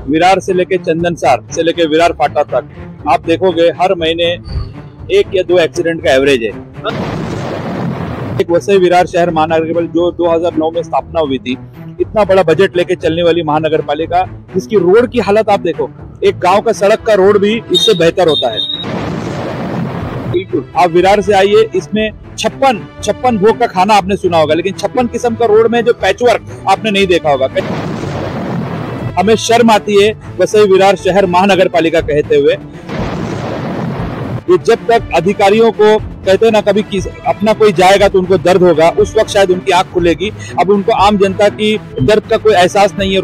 विरार से लेके चंदनसार से लेके विरार फाटा तक आप देखोगे हर महीने 1 या 2 एक्सीडेंट का एवरेज है। एक वसई विरार शहर महानगर पालिका जो 2009 में स्थापना हुई थी, इतना बड़ा बजट लेके चलने वाली महानगर पालिका, जिसकी रोड की हालत आप देखो, एक गांव का सड़क का रोड भी इससे बेहतर होता है। बिल्कुल, आप विरार से आइए, इसमें 56 भोग का खाना आपने सुना होगा, लेकिन 56 किस्म का रोड में जो पैचवर्क आपने नहीं देखा होगा। हमें शर्म आती है वसई विरार शहर महानगर पालिका कहते हुए। ये जब तक अधिकारियों को कहते हैं ना, कभी अपना कोई जाएगा तो उनको दर्द होगा, उस वक्त शायद उनकी आंख खुलेगी। अब उनको आम जनता की दर्द का कोई एहसास नहीं है।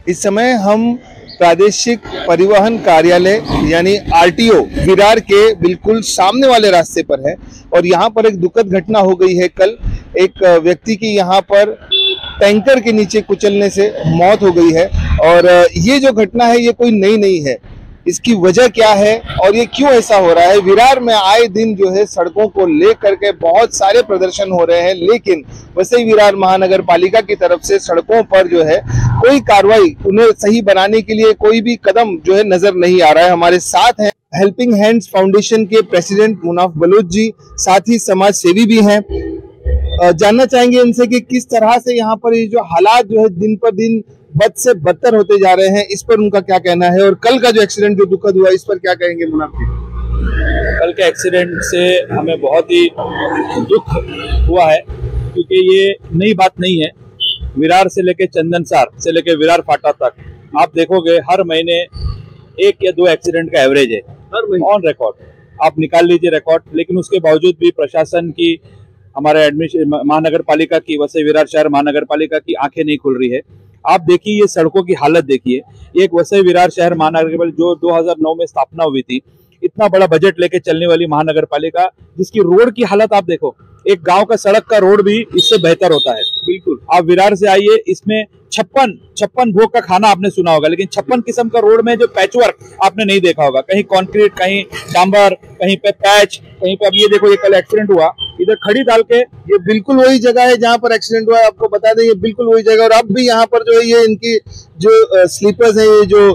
इस समय हम प्रादेशिक परिवहन कार्यालय यानी आरटीओ विरार के बिल्कुल सामने वाले रास्ते पर है और यहाँ पर एक दुखद घटना हो गई है। कल एक व्यक्ति की यहाँ पर टैंकर के नीचे कुचलने से मौत हो गई है और ये जो घटना है ये कोई नई नहीं है। इसकी वजह क्या है और ये क्यों ऐसा हो रहा है? विरार में आए दिन जो है सड़कों को लेकर के बहुत सारे प्रदर्शन हो रहे हैं, लेकिन वसई विरार महानगर पालिका की तरफ से सड़कों पर जो है कोई कार्रवाई, उन्हें सही बनाने के लिए कोई भी कदम जो है नजर नहीं आ रहा है। हमारे साथ हैं हेल्पिंग हैंड्स फाउंडेशन के प्रेसिडेंट मुनाफ बलोच जी, साथ ही समाज सेवी भी हैं। जानना चाहेंगे इनसे कि किस तरह से यहाँ पर ये जो हालात जो है दिन पर दिन बद से बदतर होते जा रहे हैं, इस पर उनका क्या कहना है और कल का जो एक्सीडेंट जो दुखद हुआ इस पर क्या कहेंगे मुनाफ जी? कल के एक्सीडेंट से हमें बहुत ही दुख हुआ है, क्योंकि ये नई बात नहीं है। विरार से लेके चंदनसार से लेके विरार फाटा तक आप देखोगे हर महीने 1 या 2 एक्सीडेंट का एवरेज है ऑन रिकॉर्ड। आप निकाल लीजिए रिकॉर्ड, लेकिन उसके बावजूद भी प्रशासन की, हमारे महानगर पालिका की, वसई विरार शहर महानगर पालिका की आंखें नहीं खुल रही है। आप देखिए ये सड़कों की हालत देखिए। एक वसई विरार शहर महानगर पालिका जो 2009 में स्थापना हुई थी, इतना बड़ा बजट लेके चलने वाली महानगर पालिका, जिसकी रोड की हालत आप देखो, एक गांव का सड़क का रोड भी इससे बेहतर होता है। बिल्कुल, आप विरार से आइए, इसमें 56 भोग का खाना आपने सुना होगा, लेकिन 56 किस्म का रोड में जो पैचवर्क आपने नहीं देखा होगा। कहीं कंक्रीट, कहीं डांबर, कहीं पे पैच, कहीं पे। अब ये देखो, ये कल एक्सीडेंट हुआ, इधर खड़ी डाल के, ये बिल्कुल वही जगह है जहाँ पर एक्सीडेंट हुआ है। आपको बता दें ये बिल्कुल वही जगह, और अब भी यहाँ पर जो है ये इनकी जो स्लीपर्स है, ये जो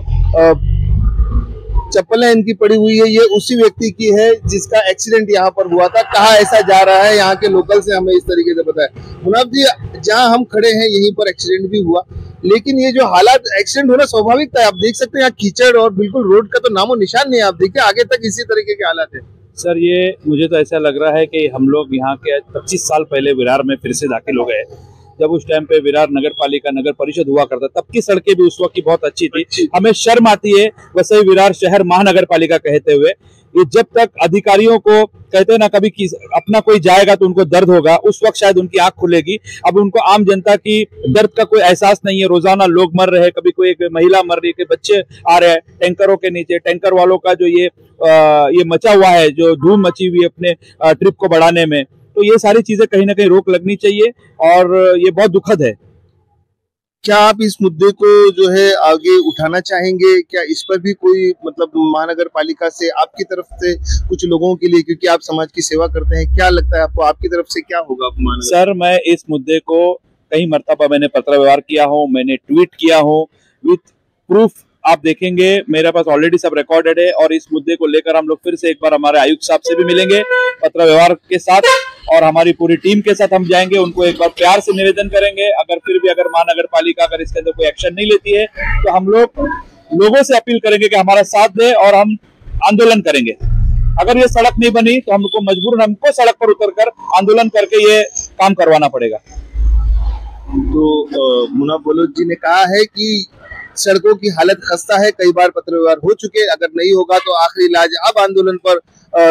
चप्पलें इनकी पड़ी हुई है, ये उसी व्यक्ति की है जिसका एक्सीडेंट यहाँ पर हुआ था। कहाँ ऐसा जा रहा है, यहाँ के लोकल से हमें इस तरीके से पता है। मुनाफ जी, जहाँ हम खड़े हैं यहीं पर एक्सीडेंट भी हुआ, लेकिन ये जो हालात, एक्सीडेंट होना स्वाभाविक था। आप देख सकते हैं यहाँ कीचड़ और बिल्कुल रोड का तो नामो निशान नहीं है। आप देखिए आगे तक इसी तरीके के हालात है। सर, ये मुझे तो ऐसा लग रहा है कि हम लोग यहाँ के 25 साल पहले विरार में फिर से दाखिल हो गए। जब उस टाइम पे विरार नगर पालिका, नगर परिषद हुआ करता, तब की सड़कें भी उस वक्त की बहुत अच्छी थी। हमें शर्म आती है वसई विरार शहर महानगर पालिका कहते हुए। ये जब तक अधिकारियों को कहते हैं ना, कभी अपना कोई जाएगा तो उनको दर्द होगा, उस वक्त शायद उनकी आंख खुलेगी। अब उनको आम जनता की दर्द का कोई एहसास नहीं है। रोजाना लोग मर रहे हैं, कभी कोई एक महिला मर रही है, बच्चे आ रहे हैं टैंकरों के नीचे। टैंकर वालों का जो ये मचा हुआ है, जो धूम मची हुई है अपने ट्रिप को बढ़ाने में, तो ये सारी चीजें कहीं ना कहीं रोक लगनी चाहिए और ये बहुत दुखद है। क्या आप इस मुद्दे को जो है आगे उठाना चाहेंगे? क्या इस पर भी कोई मतलब महानगर पालिका से, आपकी तरफ से कुछ लोगों के लिए, क्योंकि आप समाज की सेवा करते हैं, क्या लगता है आपको, आपकी तरफ से क्या होगा? सर, मैं इस मुद्दे को कई मर्तबा मैंने पत्र व्यवहार किया हूँ, मैंने ट्वीट किया हूँ विथ प्रूफ। आप देखेंगे मेरे पास ऑलरेडी सब रिकॉर्डेड है, और इस मुद्दे को लेकर हम लोग फिर से एक बार हमारे आयुक्त साहब से भी मिलेंगे पत्र व्यवहार के साथ, और हमारी पूरी टीम के साथ हम जाएंगे, उनको एक बार प्यार से निवेदन करेंगे। अगर फिर भी अगर महानगर पालिका अगर इसके अंदर कोई एक्शन नहीं लेती है, तो हम लोगों से अपील करेंगे कि हमारा साथ दे और हम आंदोलन करेंगे। अगर ये सड़क नहीं बनी तो हमको मजबूरन हमको सड़क पर उतरकर आंदोलन करके ये काम करवाना पड़ेगा। तो मुनाफ बलोच जी ने कहा है कि सड़कों की हालत खस्ता है, कई बार पत्र व्यवहार हो चुके, अगर नहीं होगा तो आखिरी इलाज अब आंदोलन पर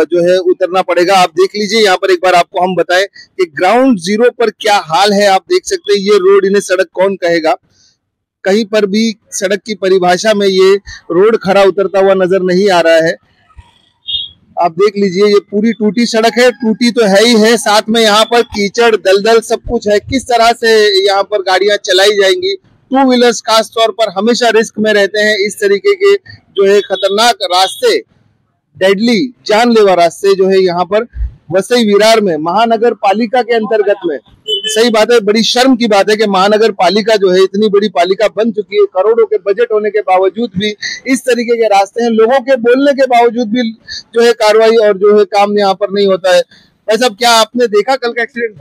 जो है उतरना पड़ेगा। आप देख लीजिए यहाँ पर एक बार आपको हम बताएं कि ग्राउंड जीरो पर क्या हाल है। आप देख सकते हैं ये रोड, इन्हें सड़क कौन कहेगा? कहीं पर भी सड़क की परिभाषा में ये रोड खड़ा उतरता हुआ नजर नहीं आ रहा है। आप देख लीजिए, ये पूरी टूटी सड़क है, टूटी तो है ही है, साथ में यहाँ पर कीचड़ दलदल सब कुछ है। किस तरह से यहाँ पर गाड़ियां चलाई जाएंगी? टू व्हीलर्स खास तौर पर हमेशा रिस्क में रहते हैं। इस तरीके के जो है खतरनाक रास्ते, डेडली जानलेवा रास्ते जो है यहाँ पर वसई विरार में महानगर पालिका के अंतर्गत में, सही बात है, बड़ी शर्म की बात है कि महानगर पालिका जो है इतनी बड़ी पालिका बन चुकी है, करोड़ों के बजट होने के बावजूद भी इस तरीके के रास्ते हैं, लोगों के बोलने के बावजूद भी जो है कार्रवाई और जो है काम यहाँ पर नहीं होता है। भाई साहब, क्या आपने देखा कल का एक्सीडेंट?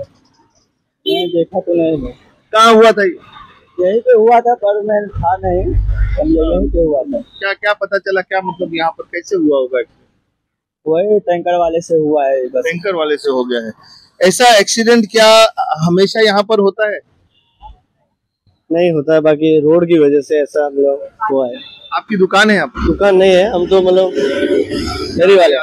नहीं देखा तो नहीं। कहाँ हुआ था? यहीं पे हुआ था, पर मैं था नहीं, यहीं पे हुआ था। क्या क्या पता चला, क्या मतलब यहाँ पर कैसे हुआ होगा? वही टैंकर वाले से हुआ है बस। टैंकर वाले से हो गया है। ऐसा एक्सीडेंट क्या हमेशा यहाँ पर होता है? नहीं होता है, बाकी रोड की वजह से ऐसा मतलब हुआ है। आपकी दुकान है? आप दुकान नहीं है, हम तो मतलब फेरी वाले।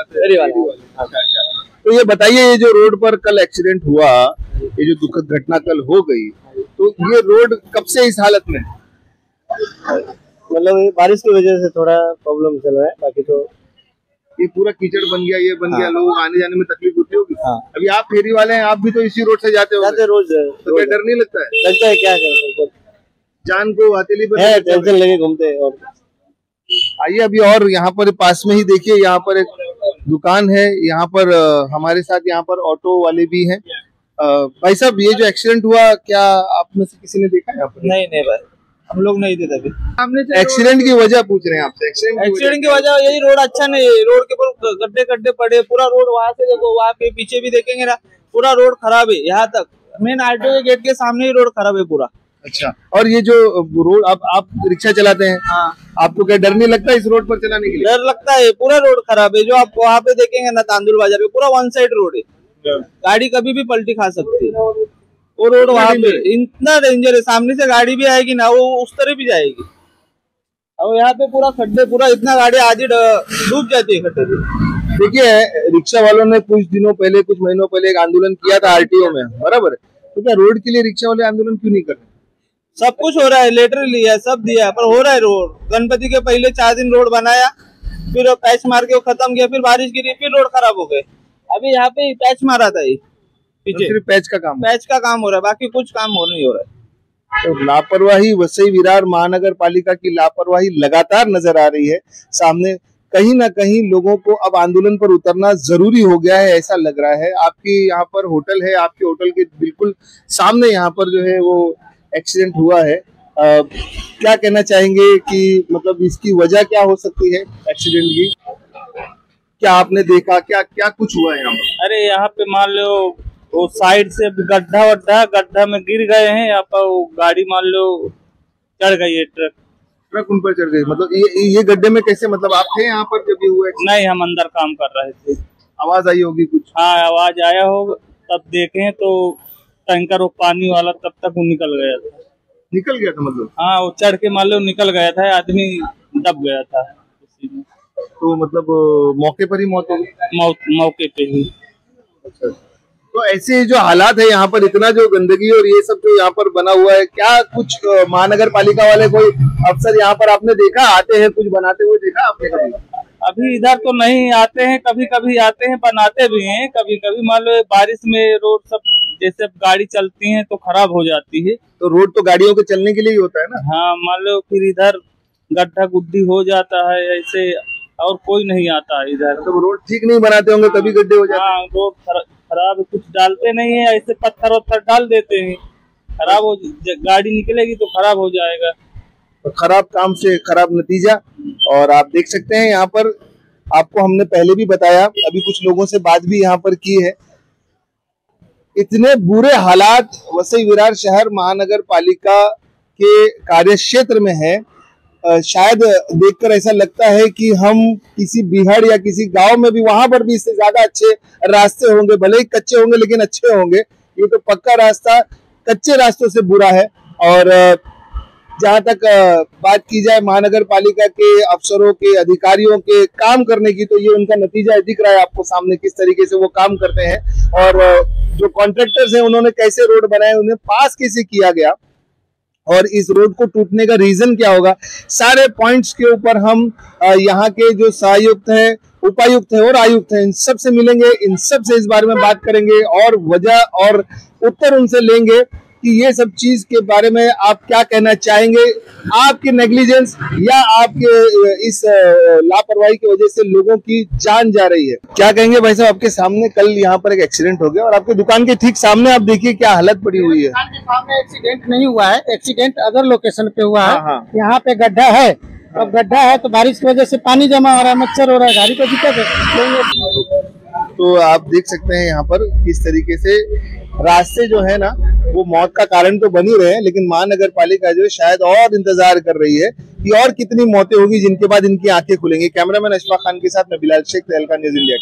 तो ये बताइए, ये जो रोड पर कल एक्सीडेंट हुआ, ये जो दुखद घटना कल हो गई, तो ये रोड कब से इस हालत में? मतलब ये बारिश की वजह से थोड़ा प्रॉब्लम चल रहा है, बाकी तो ये पूरा कीचड़ बन गया, ये बन गया, लोगों को आने जाने में तकलीफ होती होगी। हाँ। अभी आप फेरी वाले हैं, आप भी तो इसी रोड से जाते हो? रोज तो क्या डर नहीं लगता है? लगता है, क्या कर जान को हथेली पर टेंशन लेके घूमते हैं। और आइए अभी और यहाँ पर पास में ही देखिए, यहाँ पर एक दुकान है, यहाँ पर हमारे साथ यहाँ पर ऑटो वाले भी हैं। भाई साहब, ये जो एक्सीडेंट हुआ, क्या आप में से किसी ने देखा यहाँ पर? नहीं भाई, हम लोग नहीं थे तभी। एक्सीडेंट की वजह पूछ रहे हैं आपसे? एक्सीडेंट की वजह यही रोड अच्छा नहीं है, रोड के ऊपर गड्ढे पड़े, पूरा रोड वहाँ से देखो, वहाँ पे पीछे भी देखेंगे ना, पूरा रोड खराब है। यहाँ तक मेन आरटीओ के गेट के सामने ही रोड खराब है पूरा। अच्छा, और ये जो रोड, आप रिक्शा चलाते हैं? हाँ। आपको क्या डर नहीं लगता इस रोड पर चलाने के लिए? डर लगता है, पूरा रोड खराब है। जो आप वहाँ पे देखेंगे ना तांदुल बाजार पे, पूरा वन साइड रोड है, गाड़ी कभी भी पलटी खा सकती है। वो रोड वहाँ पे इतना डेंजर है, सामने से गाड़ी भी आएगी ना, वो उस तरह भी जाएगी। और यहाँ पे पूरा खड्डे, पूरा इतना गाड़ी आज ही डूब जाती है खड्डे में। देखिए, रिक्शा वालों ने कुछ दिनों पहले, कुछ महीनों पहले एक आंदोलन किया था आरटीओ में, बराबर है? तो क्या रोड के लिए रिक्शा वाले आंदोलन क्यों नहीं कर रहे? सब कुछ हो रहा है, लेटर लिया, सब दिया, पर हो रहा है। रोड गणपति के पहले 4 दिन रोड बनाया, फिर पैच मार के वो खत्म किया, फिर बारिश गिरी, फिर रोड खराब हो गए। अभी यहाँ पे पैच मारा था, ये पीछे सिर्फ पैच का काम हो रहा है, बाकी कुछ काम नहीं हो रहा है। तो लापरवाही, वसई विरार महानगर पालिका की लापरवाही लगातार नजर आ रही है सामने। कहीं ना कहीं लोगों को अब आंदोलन पर उतरना जरूरी हो गया है, ऐसा लग रहा है। आपकी यहाँ पर होटल है, आपके होटल के बिल्कुल सामने यहाँ पर जो है वो एक्सीडेंट हुआ है। क्या कहना चाहेंगे कि मतलब इसकी वजह क्या हो सकती है एक्सीडेंट की? क्या आपने देखा, क्या कुछ हुआ है यहाँ पर? अरे यहाँ पे मान लो वो साइड से गड्ढा में गिर गए हैं, यहाँ पर वो गाड़ी मान लो चढ़ गई है, ट्रक उन पर चढ़ गई। मतलब ये गड्ढे में कैसे, मतलब आप थे यहाँ पर जब ये हुआ? नहीं, हम अंदर काम कर रहे थे। आवाज आई होगी कुछ? हाँ, आवाज आया होगा, तब देखे तो टैंकर वो पानी वाला तब तक वो निकल गया था। मतलब हाँ, वो चढ़ के मान लो निकल गया था, आदमी दब गया था उसी में। तो मतलब मौके पर ही मौत हो गई? मौके पे ही। अच्छा, तो ऐसे जो हालात है यहाँ पर, इतना जो गंदगी और ये सब जो यहाँ पर बना हुआ है, क्या कुछ महानगर पालिका वाले कोई अफसर यहाँ पर आपने देखा आते हैं कुछ बनाते हुए देखा आपने कभी? अभी इधर तो नहीं आते हैं, कभी कभी आते हैं, बनाते भी हैं कभी कभी। मान लो बारिश में रोड सब जैसे गाड़ी चलती है तो खराब हो जाती है। तो रोड तो गाड़ियों के चलने के लिए ही होता है ना? हाँ, मान लो फिर इधर गड्ढा गुड्ढी हो जाता है ऐसे, और कोई नहीं आता है इधर। तो रोड ठीक नहीं बनाते होंगे तभी गड्ढे हो जाते हैं? हाँ, रोड खराब, कुछ डालते नहीं है, ऐसे पत्थर डाल देते हैं, खराब हो, गाड़ी निकलेगी तो खराब हो जाएगा। तो खराब काम से खराब नतीजा। और आप देख सकते हैं यहाँ पर, आपको हमने पहले भी बताया, अभी कुछ लोगों से बात भी यहाँ पर की है। इतने बुरे हालात वसई विरार शहर महानगर पालिका के कार्य क्षेत्र में है। शायद देखकर ऐसा लगता है कि हम किसी बिहार या किसी गांव में भी, वहां पर भी इससे ज्यादा अच्छे रास्ते होंगे, भले ही कच्चे होंगे लेकिन अच्छे होंगे। ये तो पक्का रास्ता कच्चे रास्तों से बुरा है। और जहां तक बात की जाए महानगर पालिका के अफसरों के, अधिकारियों के काम करने की, तो ये उनका नतीजा दिख रहा है आपको सामने, किस तरीके से वो काम करते हैं। और जो कॉन्ट्रैक्टर्स हैं उन्होंने कैसे रोड बनाए, उन्हें पास कैसे किया गया, और इस रोड को टूटने का रीजन क्या होगा, सारे पॉइंट्स के ऊपर हम यहाँ के जो सहायुक्त हैं उपायुक्त है और आयुक्त है, इन सब से मिलेंगे, इन सब से इस बारे में बात करेंगे और वजह और उत्तर उनसे लेंगे कि ये सब चीज के बारे में आप क्या कहना चाहेंगे। आपकी नेग्लिजेंस या आपके इस लापरवाही की वजह से लोगों की जान जा रही है, क्या कहेंगे भाई साहब? आपके सामने कल यहाँ पर एक एक्सीडेंट हो गया और आपके दुकान के ठीक सामने आप देखिए क्या हालत पड़ी हुई है। दुकान के सामने एक्सीडेंट नहीं हुआ है, एक्सीडेंट अदर लोकेशन पे हुआ है। हाँ। यहाँ पे गड्ढा है, अब गड्ढा है तो बारिश की वजह से पानी जमा हो रहा है, मच्छर हो रहा है, गाड़ी को दिक्कत है। तो आप देख सकते हैं यहाँ पर किस तरीके से रास्ते जो है ना वो मौत का कारण तो बन ही रहे हैं, लेकिन महानगर पालिका जो है शायद और इंतजार कर रही है कि और कितनी मौतें होगी जिनके बाद इनकी आंखें खुलेंगी। कैमरामैन अशफाक खान के साथ मैं बिलाल शेख, तहलका न्यूज़ इंडिया।